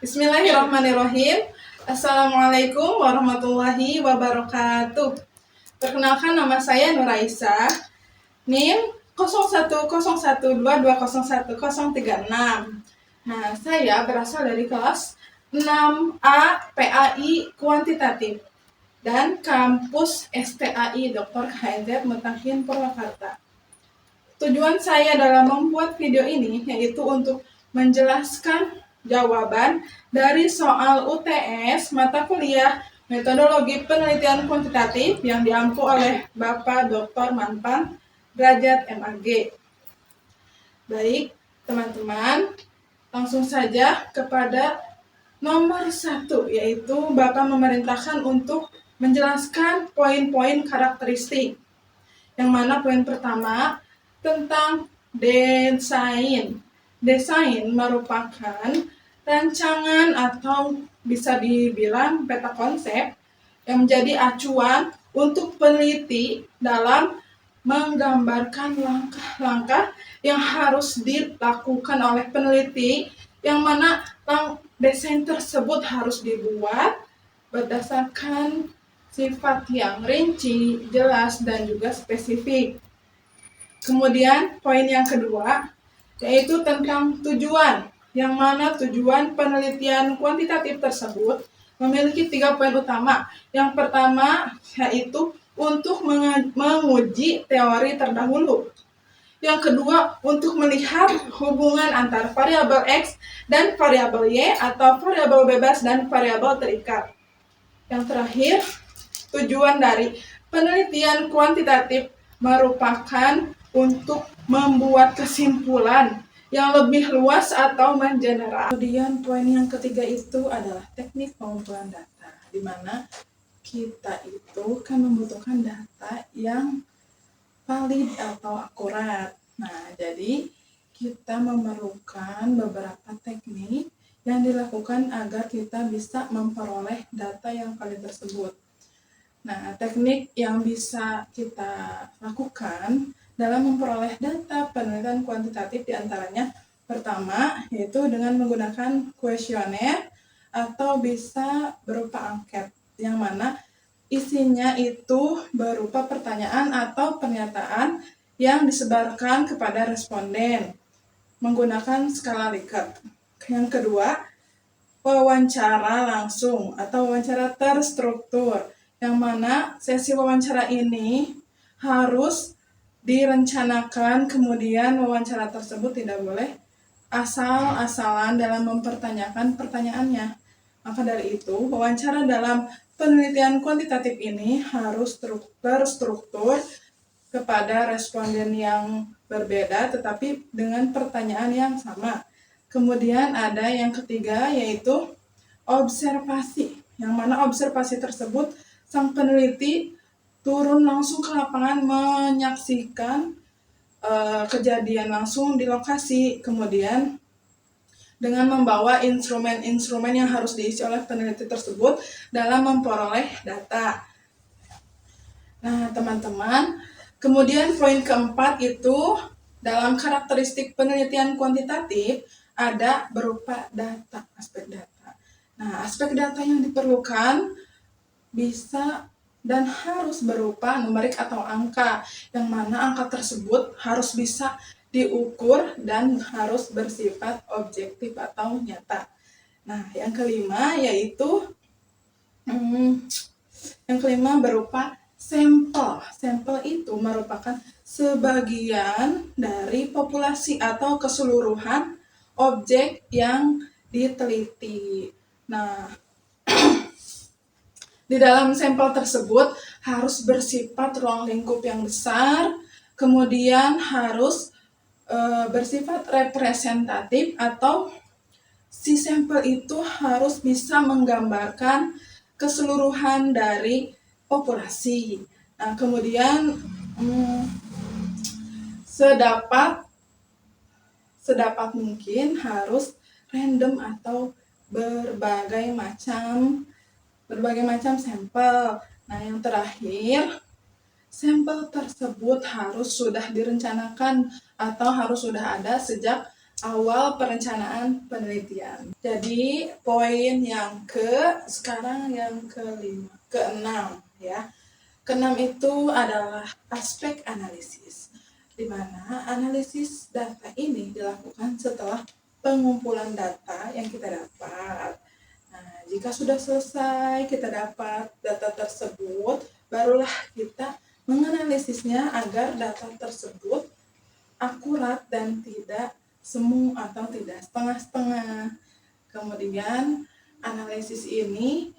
Bismillahirrahmanirrahim. Assalamualaikum warahmatullahi wabarakatuh. Perkenalkan, nama saya Nuraisa. NIM 010122011036. Nah, saya berasal dari kelas 6A PAI Kuantitatif dan kampus STAI Dr. KHZ Mutakin Purwakarta. Tujuan saya dalam membuat video ini yaitu untuk menjelaskan jawaban dari soal UTS mata kuliah Metodologi Penelitian Kuantitatif yang diampu oleh Bapak Dr. Manpan Derajat MAG. Baik, teman-teman, langsung saja kepada nomor 1, yaitu Bapak memerintahkan untuk menjelaskan poin-poin karakteristik. Yang mana poin pertama tentang desain. Desain merupakan rancangan atau bisa dibilang peta konsep yang menjadi acuan untuk peneliti dalam menggambarkan langkah-langkah yang harus dilakukan oleh peneliti, yang mana desain tersebut harus dibuat berdasarkan sifat yang rinci, jelas, dan juga spesifik. Kemudian poin yang kedua yaitu tentang tujuan, yang mana tujuan penelitian kuantitatif tersebut memiliki 3 poin utama. Yang pertama yaitu untuk menguji teori terdahulu. Yang kedua, untuk melihat hubungan antar variabel X dan variabel Y atau variabel bebas dan variabel terikat. Yang terakhir, tujuan dari penelitian kuantitatif merupakan untuk membuat kesimpulan yang lebih luas atau mengeneral. Kemudian poin yang ketiga itu adalah teknik pengumpulan data, di mana kita itu kan membutuhkan data yang valid atau akurat. Nah, jadi kita memerlukan beberapa teknik yang dilakukan agar kita bisa memperoleh data yang valid tersebut. Nah, teknik yang bisa kita lakukan dalam memperoleh data penelitian kuantitatif diantaranya pertama yaitu dengan menggunakan kuesioner atau bisa berupa angket, yang mana isinya itu berupa pertanyaan atau pernyataan yang disebarkan kepada responden menggunakan skala Likert. Yang kedua, wawancara langsung atau wawancara terstruktur, yang mana sesi wawancara ini harus direncanakan, kemudian wawancara tersebut tidak boleh asal-asalan dalam mempertanyakan pertanyaannya. Maka dari itu, wawancara dalam penelitian kuantitatif ini harus terstruktur kepada responden yang berbeda tetapi dengan pertanyaan yang sama. Kemudian ada yang ketiga yaitu observasi, yang mana observasi tersebut sang peneliti turun langsung ke lapangan menyaksikan kejadian langsung di lokasi, kemudian dengan membawa instrumen-instrumen yang harus diisi oleh peneliti tersebut dalam memperoleh data. Nah, teman-teman, kemudian poin keempat itu dalam karakteristik penelitian kuantitatif ada berupa data, aspek data. Nah, aspek data yang diperlukan bisa dan harus berupa numerik atau angka, yang mana angka tersebut harus bisa diukur dan harus bersifat objektif atau nyata. Nah, yang kelima yaitu berupa sampel. Sampel itu merupakan sebagian dari populasi atau keseluruhan objek yang diteliti. Nah, di dalam sampel tersebut harus bersifat ruang lingkup yang besar, kemudian harus bersifat representatif atau si sampel itu harus bisa menggambarkan keseluruhan dari populasi. Nah, kemudian sedapat mungkin harus random atau berbagai macam sampel. Nah, yang terakhir, sampel tersebut harus sudah direncanakan atau harus sudah ada sejak awal perencanaan penelitian. Jadi poin yang sekarang yang keenam ya. Keenam itu adalah aspek analisis, di mana analisis data ini dilakukan setelah pengumpulan data yang kita dapat. Nah, jika sudah selesai kita dapat data tersebut, barulah kita menganalisisnya agar data tersebut akurat dan tidak semu atau tidak setengah-setengah. Kemudian analisis ini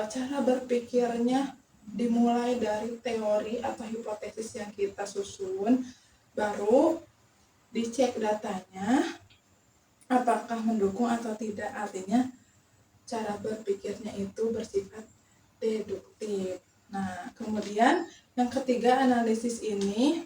cara berpikirnya dimulai dari teori atau hipotesis yang kita susun, baru dicek datanya apakah mendukung atau tidak. Artinya cara berpikirnya itu bersifat deduktif. Nah, kemudian yang ketiga, analisis ini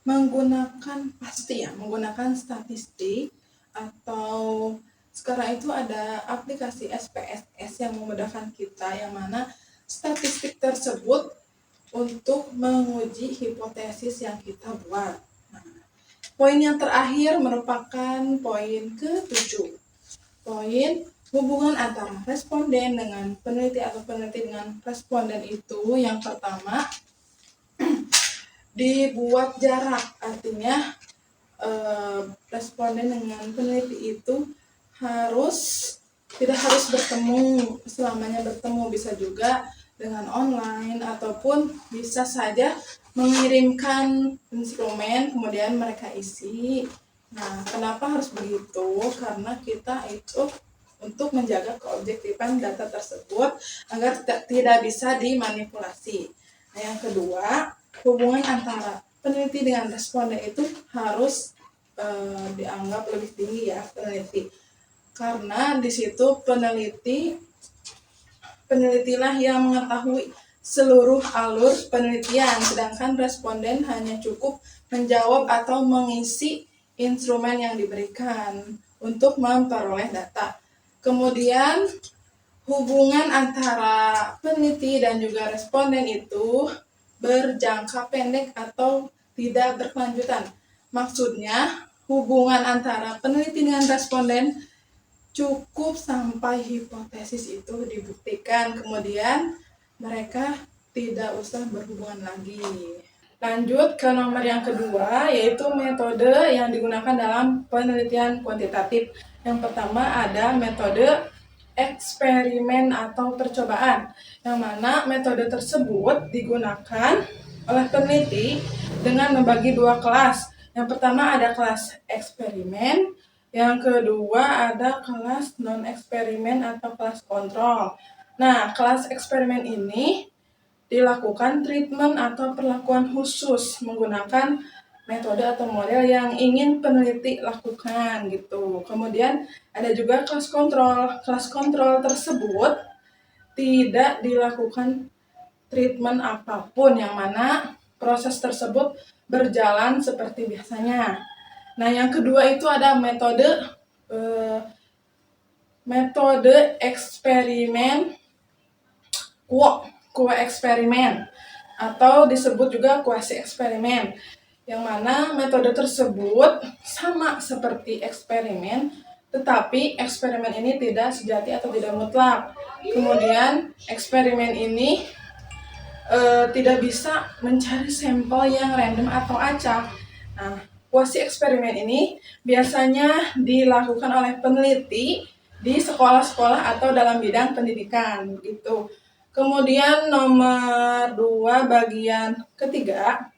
menggunakan statistik, atau sekarang itu ada aplikasi SPSS yang memudahkan kita, yang mana statistik tersebut untuk menguji hipotesis yang kita buat. Nah, poin yang terakhir merupakan poin ke-7. Poin hubungan antara responden dengan peneliti atau peneliti dengan responden itu, yang pertama, dibuat jarak. Artinya responden dengan peneliti itu tidak harus bertemu, selamanya bertemu, bisa juga dengan online, ataupun bisa saja mengirimkan instrumen kemudian mereka isi. Nah, kenapa harus begitu? Karena kita itu untuk menjaga keobjektifan data tersebut agar tidak bisa dimanipulasi. Nah, yang kedua, hubungan antara peneliti dengan responden itu harus dianggap lebih tinggi ya, peneliti. Karena di situ penelitilah yang mengetahui seluruh alur penelitian, sedangkan responden hanya cukup menjawab atau mengisi instrumen yang diberikan untuk memperoleh data. Kemudian hubungan antara peneliti dan juga responden itu berjangka pendek atau tidak berkelanjutan. Maksudnya, hubungan antara peneliti dengan responden cukup sampai hipotesis itu dibuktikan, kemudian mereka tidak usah berhubungan lagi. Lanjut ke nomor yang kedua, yaitu metode yang digunakan dalam penelitian kuantitatif. Yang pertama ada metode eksperimen atau percobaan, yang mana metode tersebut digunakan oleh peneliti dengan membagi dua kelas. Yang pertama ada kelas eksperimen, yang kedua ada kelas non-eksperimen atau kelas kontrol. Nah, kelas eksperimen ini dilakukan treatment atau perlakuan khusus menggunakan metode atau model yang ingin peneliti lakukan gitu. Kemudian ada juga kelas kontrol. Kelas kontrol tersebut tidak dilakukan treatment apapun, yang mana proses tersebut berjalan seperti biasanya. Nah, yang kedua itu ada metode eksperimen eksperimen atau disebut juga kuasi eksperimen, yang mana metode tersebut sama seperti eksperimen, tetapi eksperimen ini tidak sejati atau tidak mutlak. Kemudian eksperimen ini tidak bisa mencari sampel yang random atau acak. Nah, kuasi eksperimen ini biasanya dilakukan oleh peneliti di sekolah-sekolah atau dalam bidang pendidikan gitu. Kemudian nomor 2 bagian ketiga,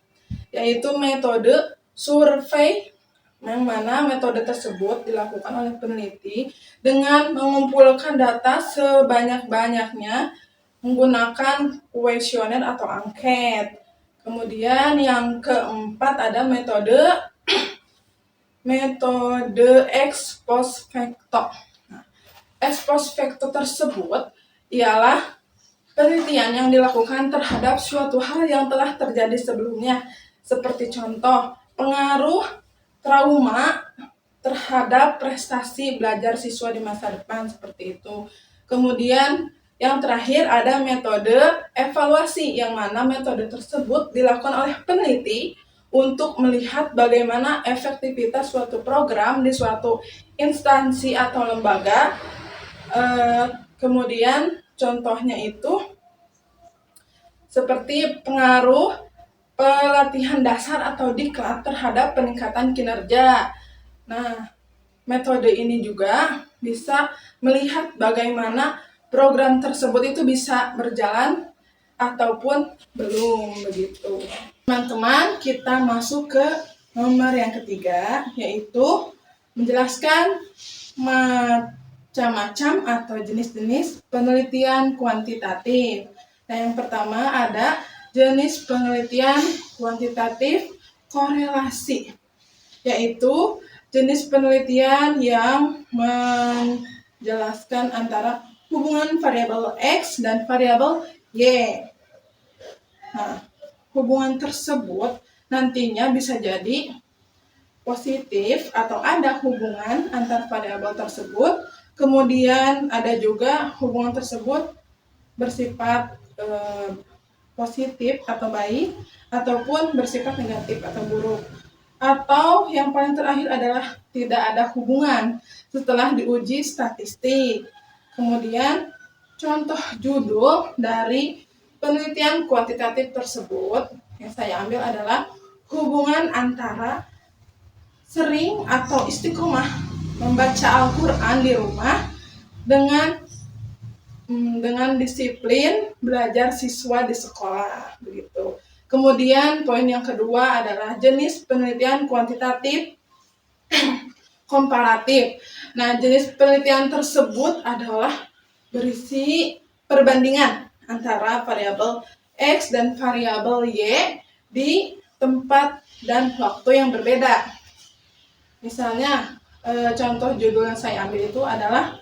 yaitu metode survei, yang mana metode tersebut dilakukan oleh peneliti dengan mengumpulkan data sebanyak-banyaknya menggunakan kuesioner atau angket. Kemudian yang keempat ada metode ex post facto. Nah, ex post facto tersebut ialah penelitian yang dilakukan terhadap suatu hal yang telah terjadi sebelumnya, seperti contoh pengaruh trauma terhadap prestasi belajar siswa di masa depan, seperti itu. Kemudian Yang terakhir ada metode evaluasi, yang mana metode tersebut dilakukan oleh peneliti untuk melihat bagaimana efektivitas suatu program di suatu instansi atau lembaga. Kemudian contohnya itu seperti pengaruh pelatihan dasar atau diklat terhadap peningkatan kinerja. Nah, metode ini juga bisa melihat bagaimana program tersebut itu bisa berjalan ataupun belum, begitu. Teman-teman, kita masuk ke nomor yang ketiga, yaitu menjelaskan macam-macam atau jenis-jenis penelitian kuantitatif. Nah, yang pertama ada jenis penelitian kuantitatif korelasi, yaitu jenis penelitian yang menjelaskan antara hubungan variabel X dan variabel Y. Nah, hubungan tersebut nantinya bisa jadi positif atau ada hubungan antar variabel tersebut, kemudian ada juga hubungan tersebut bersifat positif atau baik, ataupun bersifat negatif atau buruk. Atau yang paling terakhir adalah tidak ada hubungan setelah diuji statistik. Kemudian contoh judul dari penelitian kuantitatif tersebut yang saya ambil adalah hubungan antara sering atau istiqomah membaca Al-Quran di rumah dengan disiplin belajar siswa di sekolah, begitu. Kemudian poin yang kedua adalah jenis penelitian kuantitatif komparatif. Nah, jenis penelitian tersebut adalah berisi perbandingan antara variabel X dan variabel Y di tempat dan waktu yang berbeda. Misalnya, contoh judul yang saya ambil itu adalah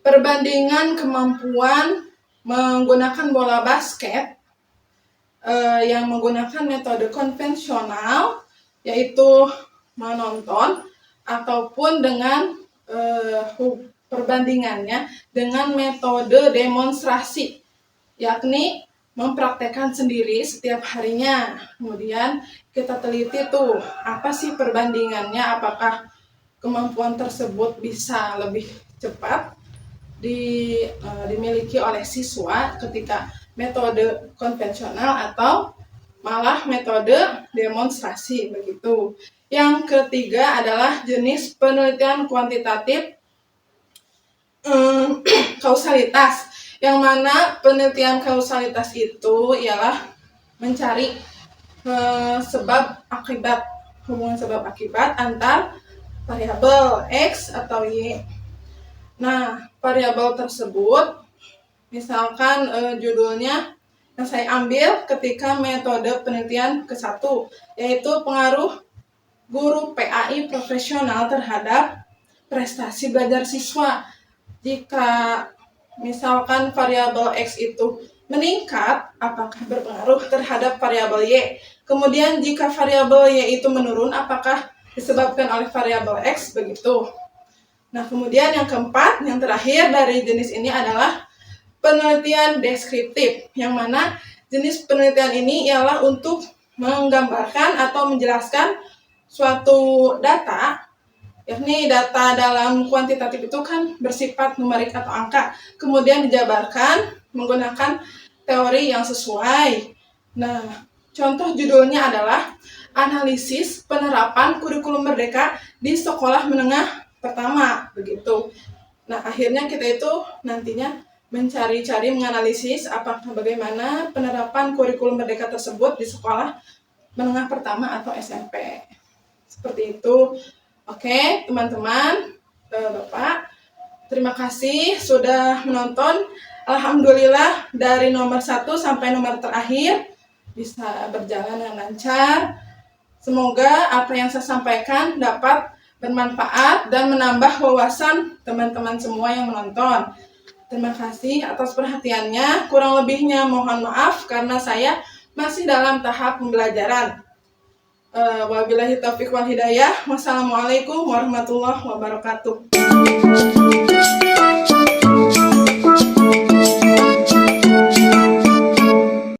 perbandingan kemampuan menggunakan bola basket yang menggunakan metode konvensional, yaitu menonton, ataupun dengan perbandingannya dengan metode demonstrasi, yakni mempraktekkan sendiri setiap harinya. Kemudian kita teliti tuh, apa sih perbandingannya, apakah kemampuan tersebut bisa lebih cepat dimiliki oleh siswa ketika metode konvensional atau malah metode demonstrasi, begitu. Yang ketiga adalah jenis penelitian kuantitatif kausalitas, yang mana penelitian kausalitas itu ialah mencari sebab akibat, hubungan sebab akibat antar variabel X atau Y. Nah, variabel tersebut, misalkan judulnya yang saya ambil ketika metode penelitian ke-1, yaitu pengaruh guru PAI profesional terhadap prestasi belajar siswa. Jika misalkan variabel X itu meningkat, apakah berpengaruh terhadap variabel Y? Kemudian jika variabel Y itu menurun, apakah disebabkan oleh variabel X? Begitu. Nah, kemudian yang keempat, yang terakhir dari jenis ini adalah penelitian deskriptif, yang mana jenis penelitian ini ialah untuk menggambarkan atau menjelaskan suatu data, yakni data dalam kuantitatif itu kan bersifat numerik atau angka, kemudian dijabarkan menggunakan teori yang sesuai. Nah, contoh judulnya adalah analisis penerapan kurikulum merdeka di sekolah menengah pertama, begitu. Nah, akhirnya kita itu nantinya mencari-cari, menganalisis apakah bagaimana penerapan kurikulum merdeka tersebut di sekolah menengah pertama atau SMP. Seperti itu. Oke, teman-teman, Bapak, terima kasih sudah menonton. Alhamdulillah dari nomor 1 sampai nomor terakhir bisa berjalan dengan lancar. Semoga apa yang saya sampaikan dapat bermanfaat dan menambah wawasan teman-teman semua yang menonton. Terima kasih atas perhatiannya. Kurang lebihnya mohon maaf karena saya masih dalam tahap pembelajaran. Wabillahi taufiq wal hidayah. Wassalamualaikum warahmatullahi wabarakatuh.